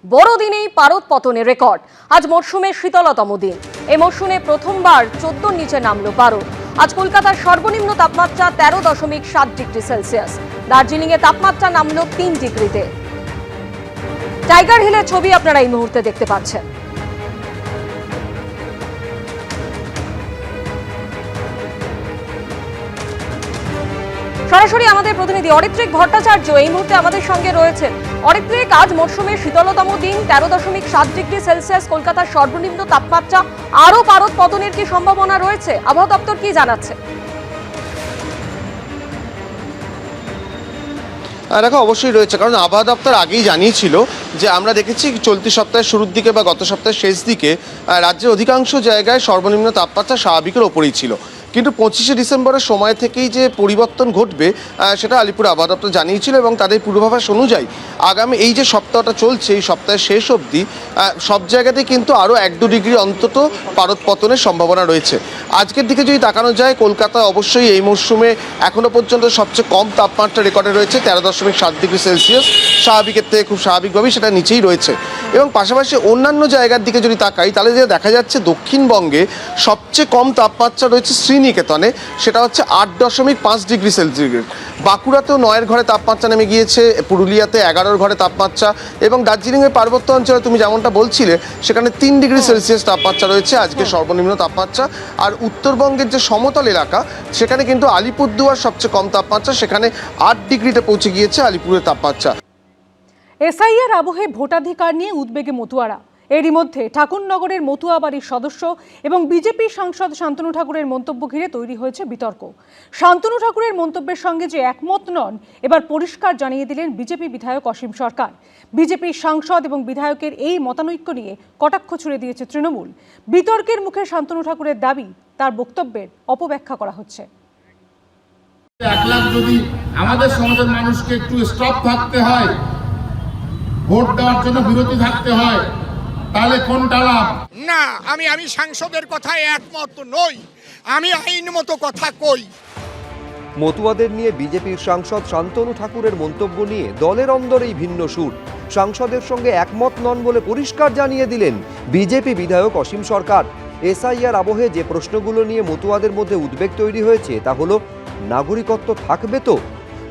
বড়দিনেই পারদ পতনের রেকর্ড। আজ মরশুমের শীতলতম দিন। এই মরশুমে প্রথমবার 14 নিচে নামল পারদ। আজ কলকাতার সর্বনিম্ন তাপমাত্রা 13.7 ডিগ্রি সেলসিয়াস। দার্জিলিংয়ে তাপমাত্রা নামল 3 ডিগ্রিতে। টাইগার হিলের ছবি আপনারা এই মুহূর্তে দেখতে পাচ্ছেন। সরাসরি আমাদের প্রতিনিধি অরিত্রিক ভট্টাচার্য এই মুহূর্তে আমাদের সঙ্গে রয়েছেন। অরিত্রিক, আজ মরশুমের শীতলতম দিন, 13.7 ডিগ্রি সেলসিয়াস কলকাতার সর্বনিম্ন তাপমাত্রা। আরো পারদ পতনের কি সম্ভাবনা রয়েছে? আবহাওয়া দপ্তর কি জানাচ্ছে? দেখো, অবশ্যই রয়েছে, কারণ আবহাওয়া দপ্তর আগেই জানিয়েছিল যে আমরা দেখেছি চলতি সপ্তাহের শুরুর দিকে বা গত সপ্তাহের শেষ দিকে রাজ্যের অধিকাংশ জায়গায় সর্বনিম্ন তাপমাত্রা স্বাভাবিকের ওপরেই ছিল। কিন্তু 25শে ডিসেম্বরের সময় থেকেই যে পরিবর্তন ঘটবে সেটা আলিপুর আবহাওয়া দপ্তর জানিয়েছিল, এবং তাদের পূর্বাভাস অনুযায়ী আগামী এই যে সপ্তাহটা চলছে, এই সপ্তাহের শেষ অবধি সব জায়গাতেই কিন্তু আরও 1-2 ডিগ্রি অন্তত পারদ পতনের সম্ভাবনা রয়েছে। আজকের দিকে যদি তাকানো যায়, কলকাতা অবশ্যই এই মরশুমে এখনও পর্যন্ত সবচেয়ে কম তাপমাত্রা রেকর্ডে রয়েছে 13.7 ডিগ্রি সেলসিয়াস। স্বাভাবিকের থেকে খুব স্বাভাবিকভাবেই সেটা নিচেই রয়েছে। এবং পাশাপাশি অন্যান্য জায়গার দিকে যদি তাকাই, তাহলে যে দেখা যাচ্ছে দক্ষিণবঙ্গে সবচেয়ে কম তাপমাত্রা রয়েছে শ্রীনিকেতনে, সেটা হচ্ছে 8.5 ডিগ্রি সেলসিয়াস। বাঁকুড়াতেও 9-এর ঘরে তাপমাত্রা নেমে গিয়েছে, পুরুলিয়াতে 11-এর ঘরে তাপমাত্রা, এবং দার্জিলিংয়ের পার্বত্য অঞ্চলে তুমি যেমনটা বলছিলে সেখানে 3 ডিগ্রি সেলসিয়াস তাপমাত্রা রয়েছে আজকে সর্বনিম্ন তাপমাত্রা। আর উত্তরবঙ্গের যে সমতল এলাকা, সেখানে কিন্তু আলিপুরদুয়ার সবচেয়ে কম তাপমাত্রা, সেখানে 8 ডিগ্রিতে পৌঁছে গিয়েছে আলিপুরের তাপমাত্রা। এসআইআর আবহে ভোটাধিকার নিয়ে উদ্বেগে মতুয়ারা। এরই মধ্যে ঠাকুরনগরের মতুয়া বাড়ির সদস্য এবং বিজেপি সাংসদ শান্তনু ঠাকুরের মন্তব্য ঘিরে তৈরি হয়েছে বিতর্ক। শান্তনু ঠাকুরের মন্তব্যের সঙ্গে যে একমত নন, এবার পরিষ্কার জানিয়ে দিলেন বিজেপি বিধায়ক অসীম সরকার। বিজেপির সাংসদ এবং বিধায়কের এই মতানৈক্য নিয়ে কটাক্ষ ছুড়ে দিয়েছে তৃণমূল। বিতর্কের মুখে শান্তনু ঠাকুরের দাবি, তার বক্তব্যের অপব্যাখ্যা করা হচ্ছে। 1 লাখ যদি আমাদের সমাজের মানুষকে একটু স্টপ থাকতে হয়, ভোট দেওয়ার জন্য বিরতি থাকতে হয়, তাহলে কোনটা লাভ? না, আমি সাংসদের কথায় একমত নই। আমি আইনমত কথা কই। মতুয়াদের নিয়ে বিজেপির সাংসদ শান্তনু ঠাকুরের মন্তব্য নিয়ে দলের অন্দরেই ভিন্ন সুর। সাংসদের সঙ্গে একমত নন বলে পরিষ্কার জানিয়ে দিলেন বিজেপি বিধায়ক অসীম সরকার। এসআইআর আবহে যে প্রশ্নগুলো নিয়ে মতুয়াদের মধ্যে উদ্বেগ তৈরি হয়েছে তা হলো, নাগরিকত্ব থাকবে তো?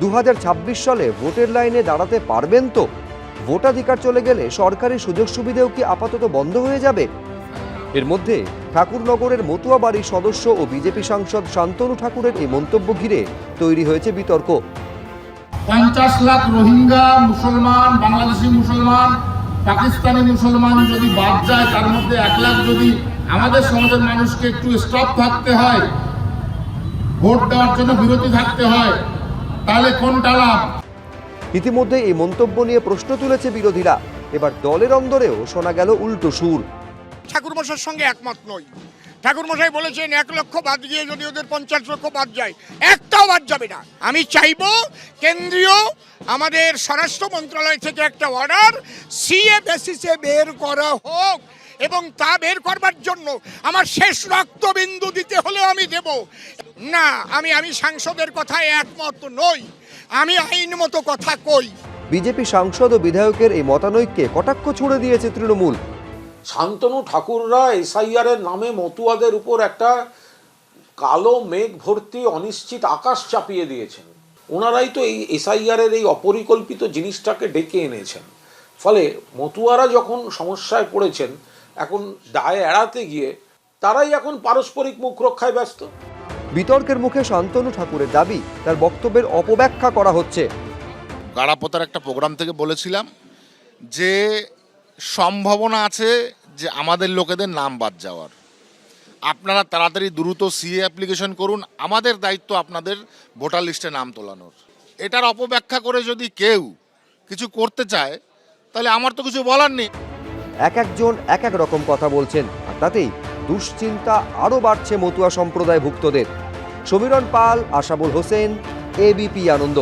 2026 সালে ভোটের লাইনে দাঁড়াতে পারবেন তো? ভোটাধিকার চলে গেলে সরকারি সুযোগ সুবিধাও কি আপাতত বন্ধ হয়ে যাবে? এর মধ্যে ঠাকুরনগরের মতুয়া বাড়ির সদস্য ও বিজেপি সাংসদ শান্তনু ঠাকুরের এই মন্তব্য ঘিরে তৈরি হয়েছে বিতর্ক। 50 লাখ রোহিঙ্গা মুসলমান, বাংলাদেশি মুসলমান, পাকিস্তানি মুসলমান যদি বাদ যায়, তার মধ্যে 1 লাখ যদি আমাদের সমাজের মানুষকে একটু স্টপ থাকতে হয়, ভোট দেওয়ার জন্য বিরতি থাকতে হয়, তাহলে কোনটা লাভ? ইতিমধ্যে এই মন্তব্য নিয়ে প্রশ্ন তুলেছে বিরোধীরা। এবার দলের অন্দরেও শোনা গেল উল্টো সুর। ঠাকুরমশাইয়ের সঙ্গে একমত নই। ঠাকুরমশাই বলেছেন 1 লক্ষ বাদ গিয়ে যদি ওদের 50 লক্ষ বাদ যায়, একটাও বাদ যাবে না। আমি চাইবো কেন্দ্রীয় আমাদের স্বরাষ্ট্র মন্ত্রণালয় থেকে একটা অর্ডার সিএ বেসিসে বের করা হোক, এবং তা বের করবার জন্য আমার শেষ রক্তবিন্দু দিতে হলেও আমি দেব। না, আমি সাংসদের কথায় একমত নই। আমি আইনমত কথা কই। বিজেপি সাংসদ ও বিধায়কের এই মতানৈক্যে কটাক্ষ ছুড়ে দিয়েছে তৃণমূল। শান্তনু ঠাকুররা এসআইআর এর নামে মতুয়াদের উপর একটা কালো মেঘ ভর্তি অনিশ্চিত আকাশ চাপিয়ে দিয়েছেন। ওনারাই তো এই এসআইআর এর এই অপরিকল্পিত জিনিসটাকে ডেকে এনেছেন। ফলে মতুয়ারা যখন সমস্যায় পড়েছেন, এখন দায় এড়াতে গিয়ে তারাই এখন পারস্পরিক মুখ রক্ষায় ব্যস্ত। বিতর্কের মুখে শান্তনু ঠাকুরের দাবি, তার বক্তব্যের অপব্যাখ্যা করা হচ্ছে। গাড়াপোতার একটা প্রোগ্রাম থেকে বলেছিলাম যে সম্ভাবনা আছে যে আমাদের লোকেদের নাম বাদ যাওয়ার। আপনারা তাড়াতাড়ি দ্রুত সিএ অ্যাপ্লিকেশন করুন, আমাদের দায়িত্ব আপনাদের ভোটার লিস্টে নাম তোলানোর। এটার অপব্যাখ্যা করে যদি কেউ কিছু করতে চায়, তাহলে আমার তো কিছু বলার নেই। এক একজন এক এক রকম কথা বলছেন, আর তাতেই দুশ্চিন্তা আরও বাড়ছে মতুয়া সম্প্রদায় ভুক্তদের। সমীরণ পাল, আশাবুল হোসেন, এবিপি আনন্দ।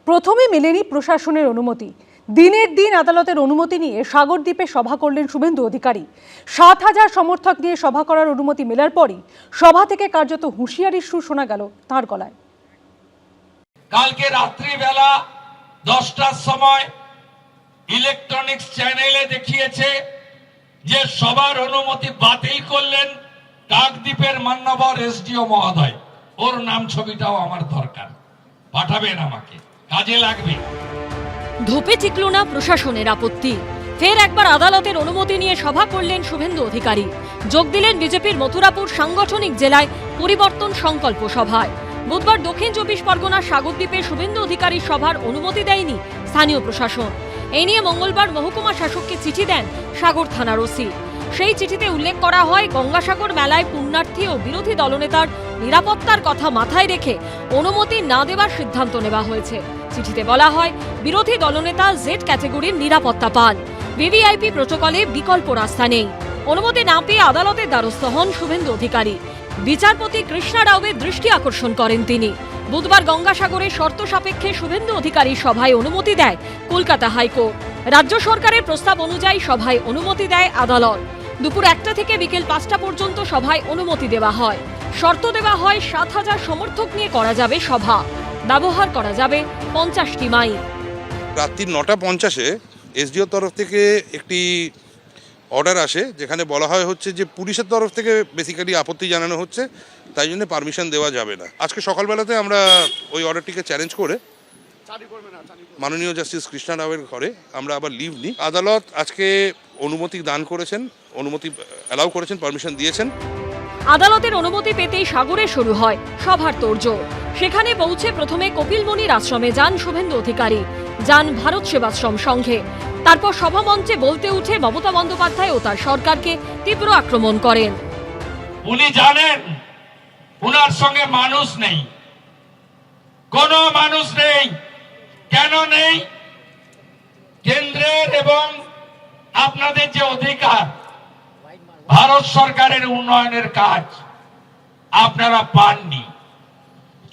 প্রথমে মেলেনি প্রশাসনের অনুমতি। দিনের দিন আদালতের অনুমতি নিয়ে সাগরদ্বীপে সভা করলেন শুভেন্দু অধিকারী। 7,000 সমর্থক নিয়ে সভা করার অনুমতি মেলার পরই সভা থেকে কার্যত হুঁশিয়ারির সুর শোনা গেল তাঁর গলায়। কালকে রাত্রিবেলা 10টার সময় ইলেকট্রনিক ইলেকট্রনিক্স চ্যানেলে দেখিয়েছে যে সবার অনুমতি বাতিল করলেন কাকদ্বীপের মান্যবর এসডিও মহোদয়। ওর নাম ছবিটাও আমার দরকার, পাঠাবেন আমাকে, কাজে লাগবে। ধোপে টিকল না প্রশাসনের আপত্তি। ফের একবার আদালতের অনুমতি নিয়ে সভা করলেন শুভেন্দু অধিকারী। যোগ দিলেন বিজেপির মথুরাপুর সাংগঠনিক জেলায় পরিবর্তন সংকল্প সভায়। বুধবার দক্ষিণ 24 পরগনার সাগরদ্বীপে শুভেন্দু অধিকারীর সভার অনুমতি দেয়নি স্থানীয় প্রশাসন। এই নিয়ে মঙ্গলবার মহকুমা শাসককে চিঠি দেন সাগর থানার ওসি। সেই চিঠিতে উল্লেখ করা হয়, গঙ্গাসাগর মেলায় পুণ্যার্থী ও বিরোধী দলনেতার নিরাপত্তার কথা মাথায় রেখে অনুমতি না দেওয়ার সিদ্ধান্ত নেওয়া হয়েছে। চিঠিতে বলা হয়, বিরোধী দলনেতা জেড ক্যাটেগরির নিরাপত্তা পান, ভিভিআইপি প্রোটোকলে বিকল্প রাস্তা নেই। অনুমতি না পেয়ে আদালতের দ্বারস্থ হন শুভেন্দু অধিকারী। বিচারপতি কৃষ্ণা রাওয়ের দৃষ্টি আকর্ষণ করেন তিনি। বুধবার গঙ্গাসাগরে শর্ত সাপেক্ষে শুভেন্দু অধিকারীর সভায় অনুমতি দেয় কলকাতা হাইকোর্ট। রাজ্য সরকারের প্রস্তাব অনুযায়ী সভায় অনুমতি দেয় আদালত। দুপুর 1টা থেকে বিকেল 5টা পর্যন্ত সভায় অনুমতি দেওয়া হয়। শর্ত দেওয়া হয় 7,000 সমর্থক নিয়ে করা যাবে সভা, ব্যবহার করা যাবে 50টি মাইক। রাত্রি 9:50-এ এসডিওর তরফ থেকে একটি অর্ডার আসে, যেখানে বলা হয় হচ্ছে যে পুলিশের তরফ থেকে বেসিক্যালি আপত্তি জানানো হচ্ছে, তাই জন্য পারমিশন দেওয়া যাবে না। আজকে সকালবেলাতে আমরা ওই অর্ডারটিকে চ্যালেঞ্জ করে মাননীয় জাস্টিস কৃষ্ণা রাওয়ের ঘরে আমরা আবার লিভ নিই। আদালত আজকে অনুমতি দান করেছেন, অনুমতি অ্যালাউ করেছেন, পারমিশন দিয়েছেন। আদালতের অনুমতি পেতেই সাগরে শুরু হয় সভার তোড়জোড়। সেখানে পৌঁছে প্রথমে কপিলমুনির আশ্রমে যান শুভেন্দু অধিকারী, যান ভারত সেবাশ্রম সংঘে। তারপর সভামঞ্চে বলতে উঠে মমতা বন্দ্যোপাধ্যায় ও তার সরকারকে তীব্র আক্রমণ করেন। উনি জানেন উনার সঙ্গে মানুষ নেই, কোনো মানুষ নেই। কেন নেই? কেন্দ্রের এবং আপনাদের যে অধিকার, ভারত সরকারের উন্নয়নের কাজ আপনারা পাননি।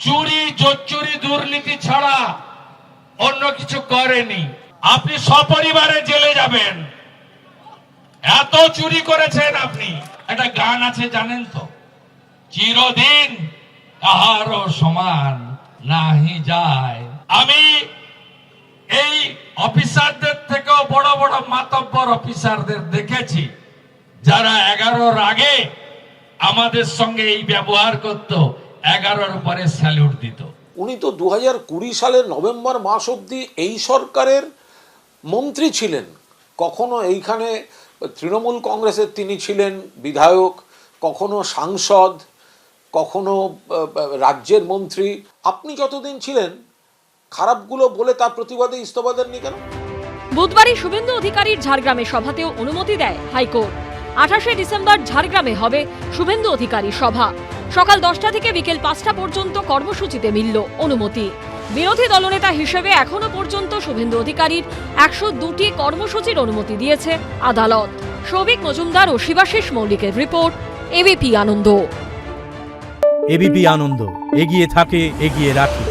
চুরি, জোচ্চুরি, দুর্নীতি ছাড়া অন্য কিছু করেনি। আপনি সপরিবারে জেলে যাবেন, এত চুরি করেছেন আপনি। একটা গান আছে জানেন তো, চিরদিন কাহারও সমান নাহি যায়। আমি এই অফিসারদের থেকেও বড় বড় মাতব্বর অফিসারদের দেখেছি, যারা 11-র আগে আমাদের সঙ্গে এই ব্যবহার করত, 11-র পরে স্যালুট দিত। উনি তো 2020 সালের নভেম্বর মাস অবধি এই সরকারের মন্ত্রী ছিলেন। কখনো এইখানে তৃণমূল কংগ্রেসের তিনি ছিলেন বিধায়ক, কখনো সাংসদ, কখনো রাজ্যের মন্ত্রী। আপনি যতদিন ছিলেন খারাপগুলো বলে তার প্রতিবাদে ইস্তফা দেননি কেন? বুধবারই শুভেন্দু অধিকারীর ঝাড়গ্রামে সভাতেও অনুমতি দেয় হাইকোর্ট। 28শে ডিসেম্বর ঝাড়গ্রামে হবে শুভেন্দু অধিকারীর সভা। সকাল 10টা থেকে বিকেল 5টা পর্যন্ত কর্মসূচিতে মিলল অনুমতি। বিরোধী দলনেতা হিসেবে এখনো পর্যন্ত শুভেন্দু অধিকারীর 102টি কর্মসূচির অনুমতি দিয়েছে আদালত। সৌভিক মজুমদার ও শিবাশিস মৌলিকের রিপোর্ট, এবিপি আনন্দ। এবিপি আনন্দ, এগিয়ে থাকে, এগিয়ে রাখে।